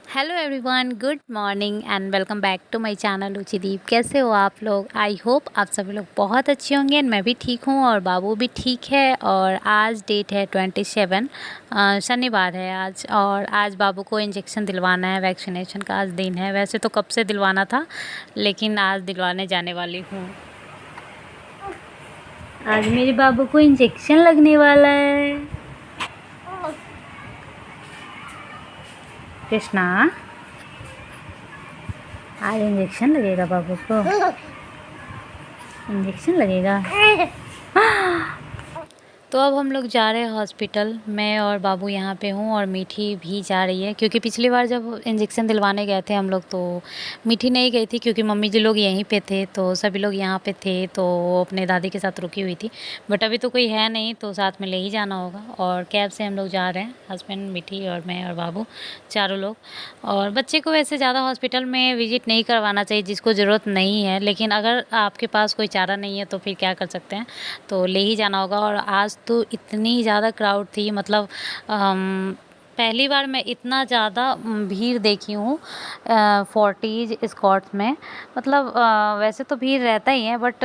Hello everyone, good morning and welcome back to my channel Ruchideep. कैसे हो आप लोग? आई होप आप सभी लोग बहुत अच्छे होंगे एंड मैं भी ठीक हूँ और बाबू भी ठीक है। और आज डेट है 27, शनिवार है आज। और आज बाबू को इंजेक्शन दिलवाना है, वैक्सीनेशन का आज दिन है। वैसे तो कब से दिलवाना था, लेकिन आज दिलवाने जाने वाली हूँ। आज मेरे बाबू को इंजेक्शन लगने वाला है। कृष्णा, आज इंजेक्शन लगेगा बाबू को। इंजेक्शन लगेगा। तो अब हम लोग जा रहे हैं हॉस्पिटल। मैं और बाबू यहाँ पे हूँ और मीठी भी जा रही है, क्योंकि पिछली बार जब इंजेक्शन दिलवाने गए थे हम लोग तो मीठी नहीं गई थी, क्योंकि मम्मी जी लोग यहीं पे थे, तो सभी लोग यहाँ पे थे, तो वो अपने दादी के साथ रुकी हुई थी। बट अभी तो कोई है नहीं, तो साथ में ले ही जाना होगा। और कैब से हम लोग जा रहे हैं, हस्बैंड, मीठी और मैं और बाबू, चारों लोग। और बच्चे को वैसे ज़्यादा हॉस्पिटल में विजिट नहीं करवाना चाहिए जिसको ज़रूरत नहीं है, लेकिन अगर आपके पास कोई चारा नहीं है तो फिर क्या कर सकते हैं, तो ले ही जाना होगा। और आज तो इतनी ज़्यादा क्राउड थी, मतलब पहली बार मैं इतना ज़्यादा भीड़ देखी हूँ फोर्टीज स्कॉट्स में। मतलब वैसे तो भीड़ रहता ही है, बट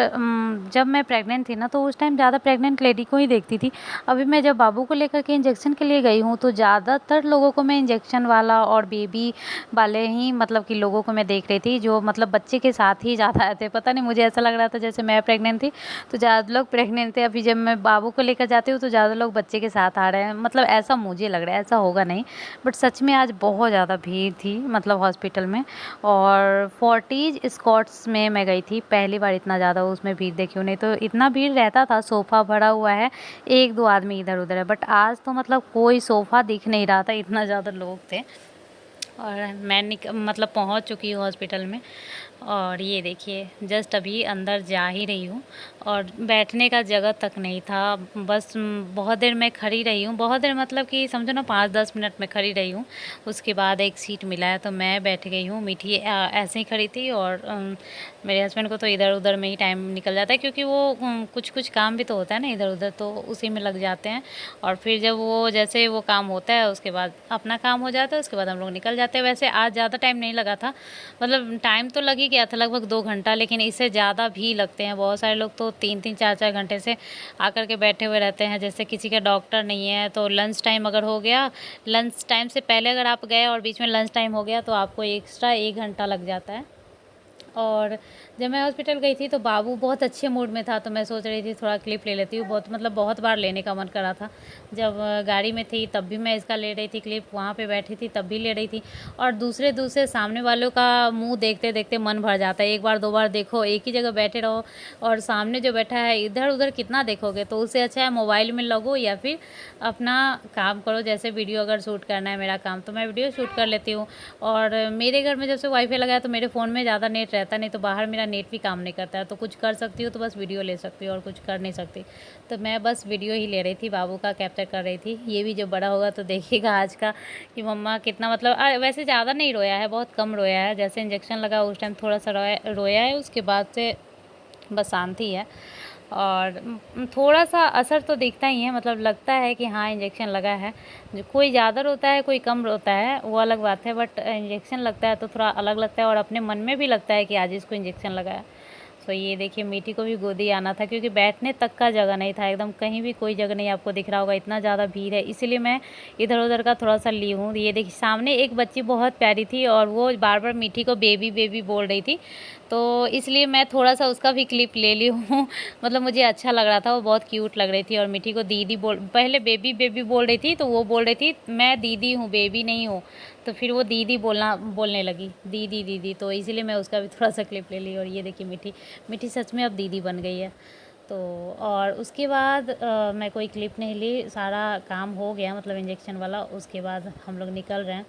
जब मैं प्रेग्नेंट थी ना, तो उस टाइम ज़्यादा प्रेग्नेंट लेडी को ही देखती थी। अभी मैं जब बाबू को लेकर के इंजेक्शन के लिए गई हूँ, तो ज़्यादातर लोगों को मैं इंजेक्शन वाला और बेबी वाले ही, मतलब कि लोगों को मैं देख रही थी, जो मतलब बच्चे के साथ ही ज़्यादा आए थे। पता नहीं, मुझे ऐसा लग रहा था जैसे मैं प्रेग्नेंट थी तो ज़्यादा लोग प्रेग्नेंट थे। अभी जब मैं बाबू को लेकर जाती हूँ तो ज़्यादा लोग बच्चे के साथ आ रहे हैं, मतलब ऐसा मुझे लग रहा है, ऐसा होगा नहीं, बट सच में आज बहुत ज़्यादा भीड़ थी, मतलब हॉस्पिटल में। और फोर्टीज स्कॉट्स में मैं गई थी, पहली बार इतना ज़्यादा उसमें भीड़ देखी हूँ। नहीं तो इतना भीड़ रहता था, सोफ़ा भरा हुआ है, एक दो आदमी इधर उधर है, बट आज तो मतलब कोई सोफ़ा दिख नहीं रहा था, इतना ज़्यादा लोग थे। और मैं मतलब पहुंच चुकी हूँ हॉस्पिटल में। और ये देखिए, जस्ट अभी अंदर जा ही रही हूँ और बैठने का जगह तक नहीं था। बस बहुत देर मैं खड़ी रही हूँ, बहुत देर मतलब कि समझो ना 5-10 मिनट में खड़ी रही हूँ। उसके बाद एक सीट मिला है तो मैं बैठ गई हूँ। मीठी ऐसे ही खड़ी थी और मेरे हस्बैंड को तो इधर उधर में ही टाइम निकल जाता है, क्योंकि वो कुछ कुछ काम भी तो होता है ना इधर उधर, तो उसी में लग जाते हैं। और फिर जब वो जैसे वो काम होता है उसके बाद अपना काम हो जाता है, उसके बाद हम लोग निकल जाते हैं। वैसे आज ज़्यादा टाइम नहीं लगा था, मतलब टाइम तो लग ही गया था, लगभग 2 घंटा, लेकिन इससे ज़्यादा भी लगते हैं। बहुत सारे लोग तो 3-3 4-4 घंटे से आकर के बैठे हुए रहते हैं। जैसे किसी का डॉक्टर नहीं है तो लंच टाइम अगर हो गया, लंच टाइम से पहले अगर आप गए और बीच में लंच टाइम हो गया, तो आपको एक्स्ट्रा 1 घंटा लग जाता है। और जब मैं हॉस्पिटल गई थी तो बाबू बहुत अच्छे मूड में था, तो मैं सोच रही थी थोड़ा क्लिप ले लेती हूँ। बहुत मतलब बहुत बार लेने का मन करा था। जब गाड़ी में थी तब भी मैं इसका ले रही थी क्लिप, वहाँ पे बैठी थी तब भी ले रही थी। और दूसरे दूसरे सामने वालों का मुंह देखते देखते मन भर जाता है। एक बार दो बार देखो, एक ही जगह बैठे रहो और सामने जो बैठा है इधर उधर कितना देखोगे, तो उससे अच्छा है मोबाइल में लगो या फिर अपना काम करो। जैसे वीडियो अगर शूट करना है मेरा काम, तो मैं वीडियो शूट कर लेती हूँ। और मेरे घर में जब से वाईफाई लगा है तो मेरे फ़ोन में ज़्यादा नेट रहता नहीं, तो बाहर मेरा नेट भी काम नहीं करता है, तो कुछ कर सकती हूँ तो बस वीडियो ले सकती हूँ और कुछ कर नहीं सकती। तो मैं बस वीडियो ही ले रही थी, बाबू का कैप्चर कर रही थी। ये भी जब बड़ा होगा तो देखिएगा आज का कि मम्मा कितना, मतलब वैसे ज़्यादा नहीं रोया है, बहुत कम रोया है। जैसे इंजेक्शन लगा उस टाइम थोड़ा सा रोया है, उसके बाद से बस शांति है। और थोड़ा सा असर तो दिखता ही है, मतलब लगता है कि हाँ इंजेक्शन लगा है। जो कोई ज़्यादा रोता है कोई कम रोता है वो अलग बात है, बट इंजेक्शन लगता है तो थोड़ा अलग लगता है और अपने मन में भी लगता है कि आज इसको इंजेक्शन लगा है। तो ये देखिए, मीठी को भी गोदी आना था, क्योंकि बैठने तक का जगह नहीं था, एकदम कहीं भी कोई जगह नहीं। आपको दिख रहा होगा इतना ज़्यादा भीड़ है, इसीलिए मैं इधर उधर का थोड़ा सा ली हूँ। ये देखिए, सामने एक बच्ची बहुत प्यारी थी और वो बार बार मीठी को बेबी बेबी बोल रही थी, तो इसलिए मैं थोड़ा सा उसका भी क्लिप ले ली हूँ। मतलब मुझे अच्छा लग रहा था, वो बहुत क्यूट लग रही थी। और मीठी को दीदी पहले बेबी बेबी बोल रही थी, तो वो बोल रही थी मैं दीदी हूँ, बेबी नहीं हूँ, तो फिर वो दीदी बोलने लगी, दीदी दीदी, तो इसीलिए मैं उसका भी थोड़ा सा क्लिप ले ली। और ये देखिए, मीठी मीठी सच में अब दीदी बन गई है। तो और उसके बाद मैं कोई क्लिप नहीं ली, सारा काम हो गया, मतलब इंजेक्शन वाला। उसके बाद हम लोग निकल रहे हैं।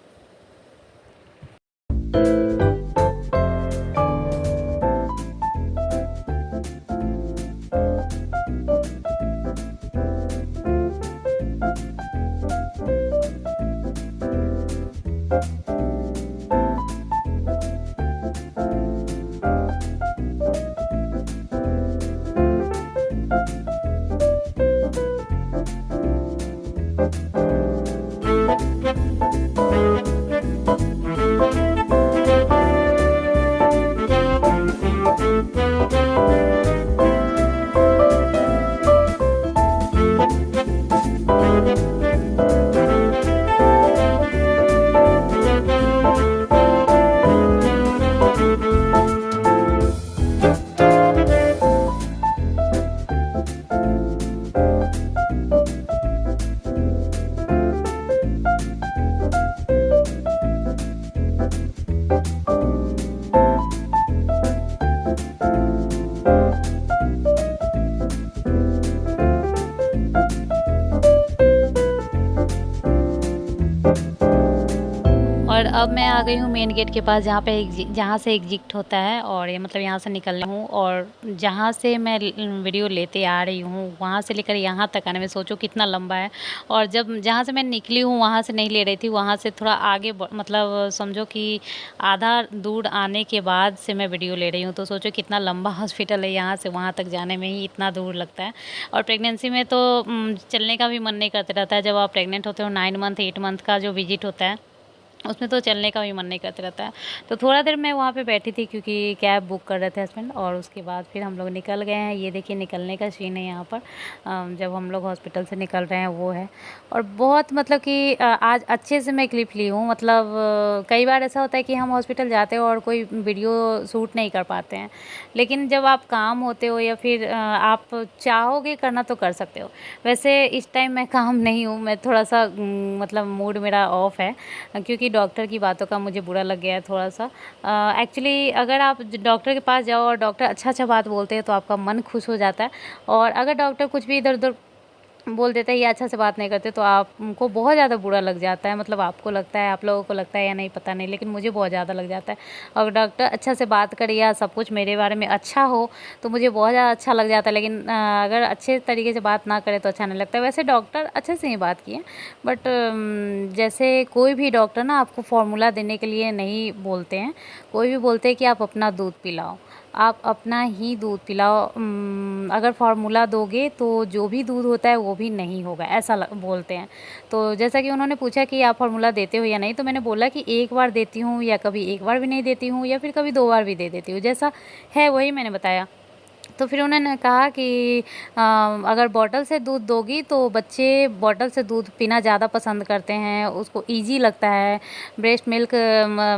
और अब मैं आ गई हूँ मेन गेट के पास, जहाँ से एग्ज़िट होता है, और ये मतलब यहाँ से निकलना हूँ, और जहाँ से मैं वीडियो लेते आ रही हूँ वहाँ से लेकर यहाँ तक आने में सोचो कितना लंबा है। और जब जहाँ से मैं निकली हूँ वहाँ से नहीं ले रही थी, वहाँ से थोड़ा आगे मतलब समझो कि आधा दूर आने के बाद से मैं वीडियो ले रही हूँ, तो सोचो कितना लंबा हॉस्पिटल है, यहाँ से वहाँ तक जाने में ही इतना दूर लगता है। और प्रेगनेंसी में तो चलने का भी मन नहीं करते रहता है। जब आप प्रेग्नेंट होते हो 9 मंथ 8 मंथ का जो विजिट होता है, उसमें तो चलने का भी मन नहीं करते रहता है। तो थोड़ा देर मैं वहाँ पे बैठी थी क्योंकि कैब बुक कर रहे थे हस्बैंड, और उसके बाद फिर हम लोग निकल गए हैं। ये देखिए निकलने का सीन है यहाँ पर, जब हम लोग हॉस्पिटल से निकल रहे हैं वो है। और बहुत मतलब कि आज अच्छे से मैं क्लिप ली हूँ। मतलब कई बार ऐसा होता है कि हम हॉस्पिटल जाते हो और कोई वीडियो शूट नहीं कर पाते हैं, लेकिन जब आप काम होते हो या फिर आप चाहोगे करना तो कर सकते हो। वैसे इस टाइम मैं काम नहीं हूँ, मैं थोड़ा सा मतलब मूड मेरा ऑफ है, क्योंकि डॉक्टर की बातों का मुझे बुरा लग गया है थोड़ा सा। एक्चुअली अगर आप डॉक्टर के पास जाओ और डॉक्टर अच्छा बात बोलते हैं तो आपका मन खुश हो जाता है, और अगर डॉक्टर कुछ भी इधर उधर बोल देता है या अच्छा से बात नहीं करते तो आपको बहुत ज़्यादा बुरा लग जाता है। मतलब आपको लगता है, आप लोगों को लगता है या नहीं पता नहीं, लेकिन मुझे बहुत ज़्यादा लग जाता है। और डॉक्टर अच्छा से बात करे या सब कुछ मेरे बारे में अच्छा हो तो मुझे बहुत ज़्यादा अच्छा लग जाता है, लेकिन अगर अच्छे तरीके से बात ना करे तो अच्छा नहीं लगता है। वैसे डॉक्टर अच्छे से ही बात किए, बट जैसे कोई भी डॉक्टर ना आपको फार्मूला देने के लिए नहीं बोलते हैं। कोई भी बोलते हैं कि आप अपना दूध पिलाओ, आप अपना ही दूध पिलाओ। अगर फार्मूला दोगे तो जो भी दूध होता है वो भी नहीं होगा, ऐसा बोलते हैं। तो जैसा कि उन्होंने पूछा कि आप फार्मूला देते हो या नहीं, तो मैंने बोला कि एक बार देती हूँ, या कभी एक बार भी नहीं देती हूँ, या फिर कभी 2 बार भी दे देती हूँ, जैसा है वही मैंने बताया। तो फिर उन्होंने कहा कि अगर बॉटल से दूध दोगी तो बच्चे बॉटल से दूध पीना ज़्यादा पसंद करते हैं, उसको इजी लगता है। ब्रेस्ट मिल्क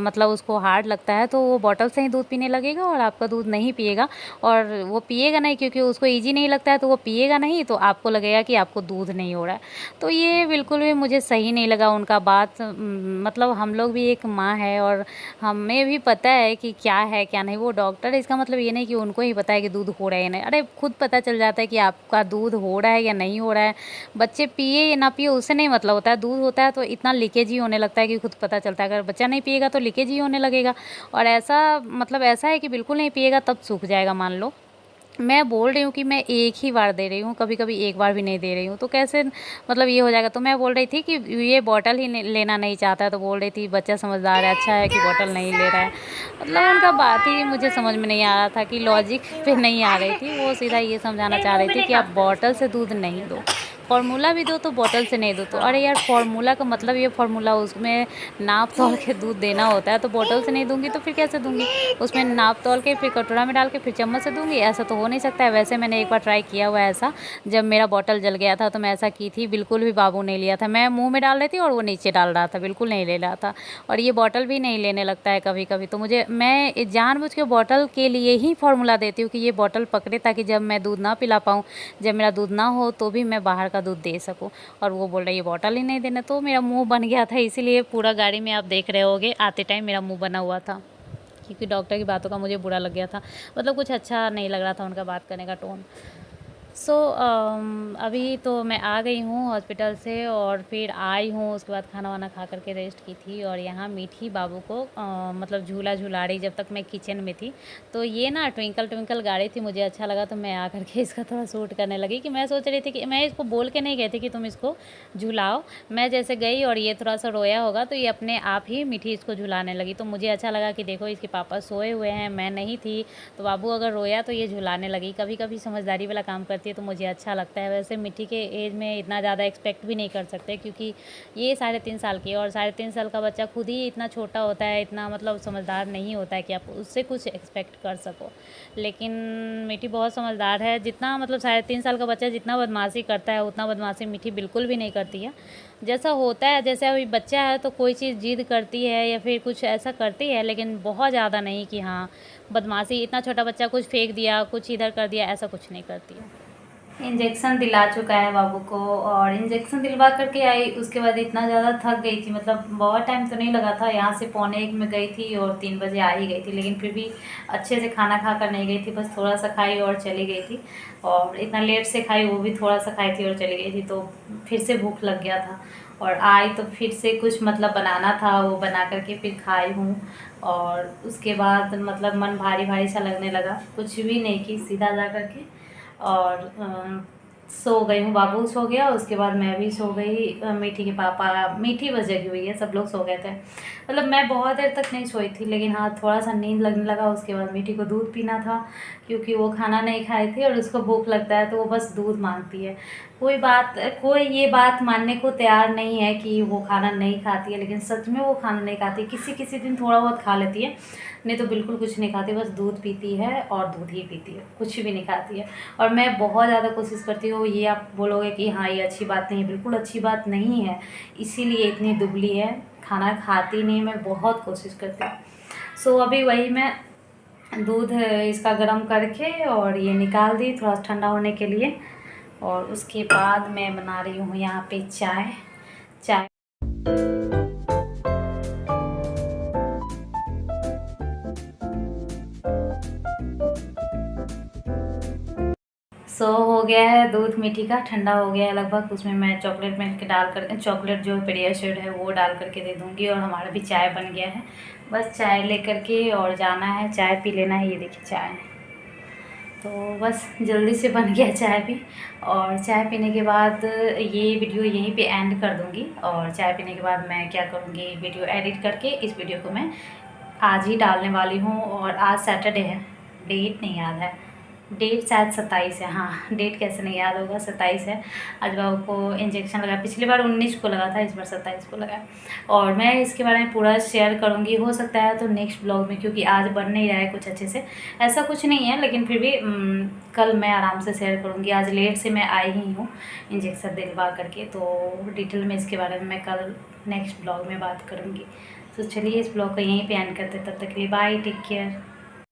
मतलब उसको हार्ड लगता है, तो वो बॉटल से ही दूध पीने लगेगा और आपका दूध नहीं पिएगा। और वो पिएगा नहीं क्योंकि उसको इजी नहीं लगता है, तो वो पिएगा नहीं, तो आपको लगेगा कि आपको दूध नहीं हो रहा है। तो ये बिल्कुल भी मुझे सही नहीं लगा उनका बात। मतलब हम लोग भी एक माँ है और हमें भी पता है कि क्या है क्या नहीं। वो डॉक्टर है, इसका मतलब ये नहीं कि उनको ही पता है कि दूध हो रहा है या नहीं। अरे खुद पता चल जाता है कि आपका दूध हो रहा है या नहीं हो रहा है। बच्चे पिए या ना पिए उससे नहीं मतलब होता है। दूध होता है तो इतना लीकेज ही होने लगता है कि खुद पता चलता है। अगर बच्चा नहीं पिएगा तो लीकेज ही होने लगेगा, और ऐसा मतलब ऐसा है कि बिल्कुल नहीं पिएगा तब सूख जाएगा मान लो। मैं बोल रही हूँ कि मैं एक ही बार दे रही हूँ, कभी कभी एक बार भी नहीं दे रही हूँ, तो कैसे मतलब ये हो जाएगा। तो मैं बोल रही थी कि ये बॉटल ही लेना नहीं चाहता है, तो बोल रही थी बच्चा समझदार है, अच्छा है कि बॉटल नहीं ले रहा है। मतलब उनका बात ही मुझे समझ में नहीं आ रहा था, कि लॉजिक पे नहीं आ रही थी। वो सीधा ये समझाना चाह रही थी कि आप बॉटल से दूध नहीं दो, फार्मूला भी दो तो बॉटल से नहीं दो। तो अरे यार फार्मूला का मतलब ये फार्मूला उसमें नाप तोल के दूध देना होता है, तो बॉटल से नहीं दूंगी तो फिर कैसे दूंगी? उसमें नाप तोल के फिर कटोरा में डाल के फिर चम्मच से दूंगी? ऐसा तो हो नहीं सकता है। वैसे मैंने एक बार ट्राई किया हुआ है ऐसा, जब मेरा बॉटल जल गया था तो मैं ऐसा की थी, बिल्कुल भी बाबू नहीं लिया था। मैं मुँह में डाल रही थी और वो नीचे डाल रहा था, बिल्कुल नहीं ले रहा था। और ये बॉटल भी नहीं लेने लगता है कभी कभी। तो मैं जानबूझ के बॉटल के लिए ही फार्मूला देती हूँ कि ये बॉटल पकड़े, ताकि जब मैं दूध ना पिला पाऊँ, जब मेरा दूध ना हो तो भी मैं बाहर का दूध दे सकूँ। और वो बोल रही है बॉटल ही नहीं देना, तो मेरा मुंह बन गया था। इसीलिए पूरा गाड़ी में आप देख रहे होगे आते टाइम मेरा मुंह बना हुआ था, क्योंकि डॉक्टर की बातों का मुझे बुरा लग गया था। मतलब कुछ अच्छा नहीं लग रहा था उनका बात करने का टोन। सो अभी तो मैं आ गई हूँ हॉस्पिटल से, और फिर आई हूँ, उसके बाद खाना वाना खा करके रेस्ट की थी। और यहाँ मीठी बाबू को मतलब झूला झूला रही जब तक मैं किचन में थी। तो ये ना ट्विंकल ट्विंकल गाड़ी थी, मुझे अच्छा लगा तो मैं आ करके इसका थोड़ा शूट करने लगी। कि मैं सोच रही थी कि मैं इसको बोल के नहीं गई थी कि तुम इसको झुलाओ। मैं जैसे गई और ये थोड़ा सा रोया होगा तो ये अपने आप ही मीठी इसको झुलाने लगी। तो मुझे अच्छा लगा कि देखो इसके पापा सोए हुए हैं, मैं नहीं थी, तो बाबू अगर रोया तो ये झुलाने लगी। कभी कभी समझदारी वाला काम करती है तो मुझे अच्छा लगता है। वैसे मिट्टी के एज में इतना ज़्यादा एक्सपेक्ट भी नहीं कर सकते, क्योंकि ये 3.5 साल की है, और 3.5 साल का बच्चा खुद ही इतना छोटा होता है, इतना मतलब समझदार नहीं होता है कि आप उससे कुछ एक्सपेक्ट कर सको। लेकिन मिट्टी बहुत समझदार है। जितना मतलब 3.5 साल का बच्चा जितना बदमाशी करता है उतना बदमाशी मिट्टी बिल्कुल भी नहीं करती है। जैसा होता है, जैसे अभी बच्चा है तो कोई चीज़ जिद करती है या फिर कुछ ऐसा करती है, लेकिन बहुत ज़्यादा नहीं कि हाँ बदमाशी। इतना छोटा बच्चा कुछ फेंक दिया, कुछ इधर कर दिया, ऐसा कुछ नहीं करती है। इंजेक्शन दिला चुका है बाबू को, और इंजेक्शन दिलवा करके आई। उसके बाद इतना ज़्यादा थक गई थी, मतलब बहुत टाइम तो नहीं लगा था। यहाँ से 12:45 में गई थी और 3 बजे आ ही गई थी, लेकिन फिर भी अच्छे से खाना खा कर नहीं गई थी, बस थोड़ा सा खाई और चली गई थी। और इतना लेट से खाई, वो भी थोड़ा सा खाई थी और चली गई थी, तो फिर से भूख लग गया था। और आई तो फिर से कुछ मतलब बनाना था, वो बना करके फिर खाई हूँ। और उसके बाद मतलब मन भारी भारी सा लगने लगा, कुछ भी नहीं की, सीधा जा करके और सो गई हूँ। बाबू सो गया, उसके बाद मैं भी सो गई। मीठी के पापा, मीठी बस जगी हुई है, सब लोग सो गए थे। मतलब मैं बहुत देर तक नहीं सोई थी, लेकिन हाँ थोड़ा सा नींद लगने लगा। उसके बाद मीठी को दूध पीना था, क्योंकि वो खाना नहीं खाई थी और उसको भूख लगता है तो वो बस दूध मांगती है। कोई ये बात मानने को तैयार नहीं है कि वो खाना नहीं खाती है, लेकिन सच में वो खाना नहीं खाती। किसी किसी दिन थोड़ा बहुत खा लेती है, नहीं तो बिल्कुल कुछ नहीं खाती, बस दूध पीती है और दूध ही पीती है, कुछ भी नहीं खाती है। और मैं बहुत ज़्यादा कोशिश करती हूँ। ये आप बोलोगे कि हाँ ये अच्छी बात नहीं है, बिल्कुल अच्छी बात नहीं है, इसीलिए इतनी दुबली है, खाना खाती नहीं। मैं बहुत कोशिश करती हूँ। सो अभी वही मैं दूध इसका गर्म करके और ये निकाल दी थोड़ा ठंडा होने के लिए। और उसके बाद मैं बना रही हूँ यहाँ पे चाय। हो गया है दूध मीठी का, ठंडा हो गया है लगभग। उसमें मैं चॉकलेट मिल्क डाल कर, चॉकलेट जो पेडियाश्योर है वो डाल करके दे दूँगी। और हमारा भी चाय बन गया है, बस चाय लेकर के और जाना है, चाय पी लेना है। ये देखिए चाय, तो बस जल्दी से बन गया चाय भी। और चाय पीने के बाद ये वीडियो यहीं पे एंड कर दूँगी। और चाय पीने के बाद मैं क्या करूँगी, वीडियो एडिट करके इस वीडियो को मैं आज ही डालने वाली हूँ। और आज सैटरडे है, डेट नहीं याद है, डेट शायद 27 है। हाँ डेट कैसे नहीं याद होगा, 27 है। आज बाबू को इंजेक्शन लगा, पिछली बार 19 को लगा था, इस बार 27 को लगा। और मैं इसके बारे में पूरा शेयर करूँगी, हो सकता है तो नेक्स्ट ब्लॉग में, क्योंकि आज बन नहीं रहा है कुछ अच्छे से, ऐसा कुछ नहीं है, लेकिन फिर भी कल मैं आराम से शेयर करूँगी। आज लेट से मैं आई ही हूँ इंजेक्शन दिलवा करके, तो डिटेल में इसके बारे में मैं कल नेक्स्ट ब्लॉग में बात करूँगी। तो चलिए इस ब्लॉग को यहीं पे एंड करते, तब तक के लिए बाय, टेक केयर।